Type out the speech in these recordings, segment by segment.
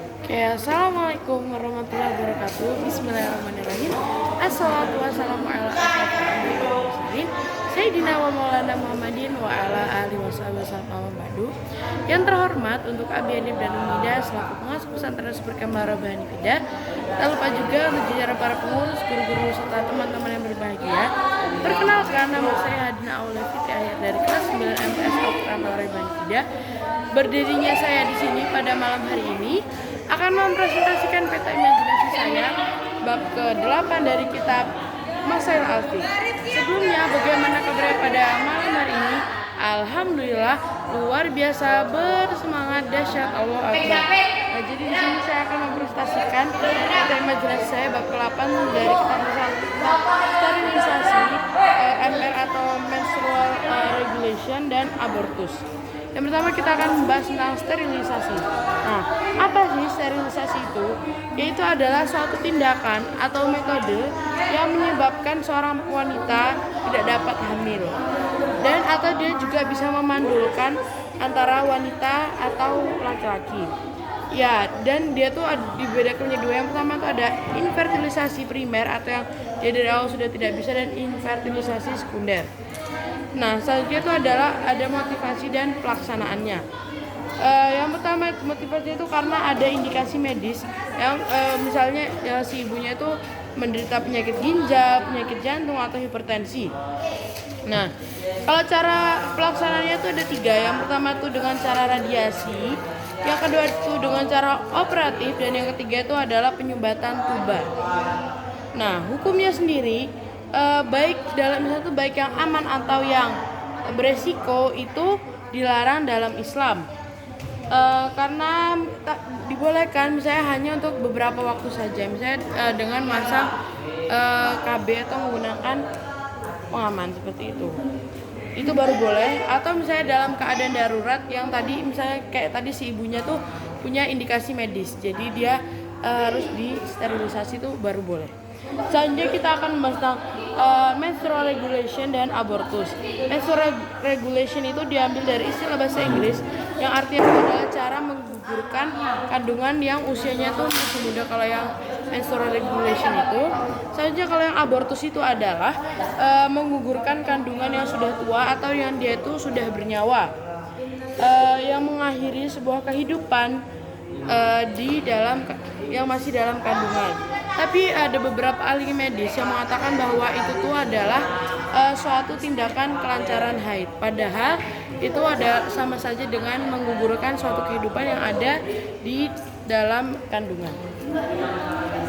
Oke, assalamualaikum warahmatullahi wabarakatuh. Bismillahirrahmanirrahim. Assalatu wassalamu ala asyrofil anbiya'i wal mursalin Sayyidina wa maulana Muhammadin wa ala alihi wasallam ba'du. Yang terhormat untuk Abi Hanif dan Umida selaku pengasuh pesantren Berkembang Robbani Fida. Tak lupa juga untuk jajaran para pengurus, guru-guru serta teman-teman yang berbahagia. Perkenalkan, nama saya Hadina Aulia Fitri Ahyar dari kelas 9 MTS Al-Quran Robbani Fida. Berdirinya saya di sini pada malam hari ini akan mempresentasikan peta imajinasi saya bab ke-8 dari kitab Masail Alfiq. Sebelumnya, bagaimana kabarnya pada malam hari ini? Alhamdulillah, luar biasa, bersemangat, dahsyat, Allah Akbar. Nah, jadi di sini saya akan mempresentasikan peta imajinasi saya bab ke-8 dari kitab Masail sterilisasi, MR atau menstrual regulation dan abortus. Yang pertama kita akan membahas tentang sterilisasi. Nah, apa sih sterilisasi itu? Yaitu adalah suatu tindakan atau metode yang menyebabkan seorang wanita tidak dapat hamil. Dan atau dia juga bisa memandulkan antara wanita atau laki-laki. Ya, dan dia tuh dibedakan menjadi dua. Yang pertama itu ada infertilisasi primer atau yang dia dari awal sudah tidak bisa, dan infertilisasi sekunder. Nah, selanjutnya itu adalah ada motivasi dan pelaksanaannya. Yang pertama motivasinya itu karena ada indikasi medis yang misalnya si ibunya itu menderita penyakit ginjal, penyakit jantung atau hipertensi. Nah, kalau cara pelaksanaannya itu ada 3. Yang pertama itu dengan cara radiasi, yang kedua itu dengan cara operatif, dan yang ketiga itu adalah penyumbatan tuba. Nah, hukumnya sendiri baik dalam Islam itu baik yang aman atau yang beresiko itu dilarang dalam Islam, karena dibolehkan misalnya hanya untuk beberapa waktu saja, misalnya dengan masa KB atau menggunakan pengaman seperti itu baru boleh. Atau misalnya dalam keadaan darurat yang tadi misalnya kayak tadi si ibunya tuh punya indikasi medis, jadi dia harus disterilisasi, itu baru boleh. Selanjutnya kita akan membahas tentang menstrual regulation dan abortus. Menstrual regulation itu diambil dari istilah bahasa Inggris yang artinya adalah cara menggugurkan kandungan yang usianya tuh masih muda kalau yang menstrual regulation itu. Selanjutnya kalau yang abortus itu adalah menggugurkan kandungan yang sudah tua atau yang dia itu sudah bernyawa, yang mengakhiri sebuah kehidupan di dalam yang masih dalam kandungan. Tapi ada beberapa ahli medis yang mengatakan bahwa itu tuh adalah suatu tindakan kelancaran haid, padahal itu ada sama saja dengan menggugurkan suatu kehidupan yang ada di dalam kandungan.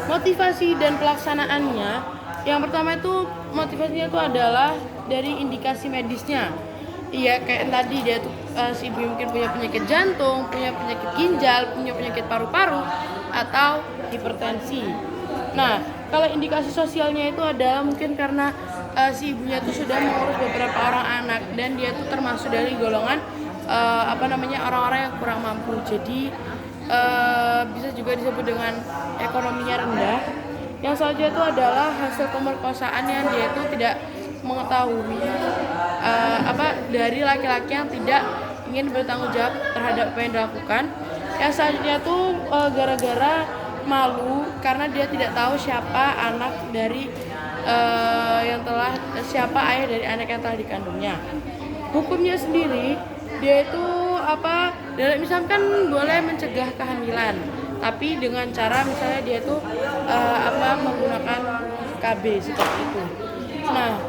Motivasi dan pelaksanaannya, yang pertama itu motivasinya itu adalah dari indikasi medisnya. Iya, kayak tadi dia tuh si ibu mungkin punya penyakit jantung, punya penyakit ginjal, punya penyakit paru-paru atau hipertensi. Nah, kalau indikasi sosialnya itu adalah mungkin karena si ibunya itu sudah mengurus beberapa orang anak dan dia tuh termasuk dari golongan orang-orang yang kurang mampu. Jadi bisa juga disebut dengan ekonominya rendah. Yang selanjutnya itu adalah hasil pemerkosaan yang dia itu tidak mengetahui dari laki-laki yang tidak ingin bertanggung jawab terhadap apa yang dilakukan. Yang selanjutnya tuh gara-gara malu karena dia tidak tahu siapa anak dari siapa ayah dari anak yang telah dikandungnya. Hukumnya sendiri dia itu dalam Islam kan boleh mencegah kehamilan, tapi dengan cara misalnya dia itu menggunakan KB seperti itu. Nah,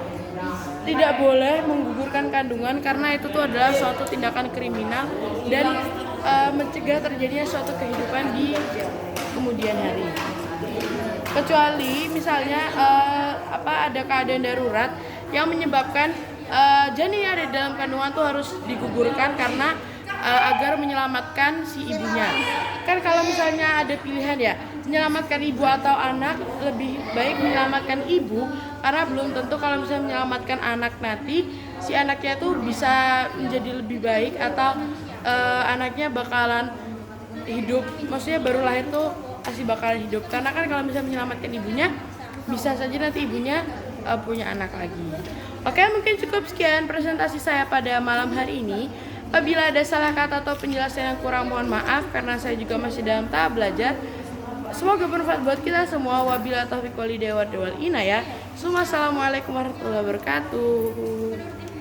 tidak boleh menggugurkan kandungan karena itu tuh adalah suatu tindakan kriminal dan mencegah terjadinya suatu kehidupan di kemudian hari. Kecuali misalnya ada keadaan darurat yang menyebabkan janin yang ada di dalam kandungan tuh harus digugurkan karena agar menyelamatkan si ibunya. Kan kalau misalnya ada pilihan ya, menyelamatkan ibu atau anak, lebih baik menyelamatkan ibu, karena belum tentu kalau misalnya menyelamatkan anak nanti si anaknya tuh bisa menjadi lebih baik atau anaknya bakalan hidup, maksudnya baru lahir tuh pasti bakalan hidup. Karena kan kalau misalnya menyelamatkan ibunya, bisa saja nanti ibunya punya anak lagi. Oke, mungkin cukup sekian presentasi saya pada malam hari ini. Apabila ada salah kata atau penjelasan yang kurang, mohon maaf karena saya juga masih dalam tahap belajar. Semoga bermanfaat buat kita semua. Wabillahi taufiq wal hidayah wal inayah. Assalamualaikum warahmatullahi wabarakatuh.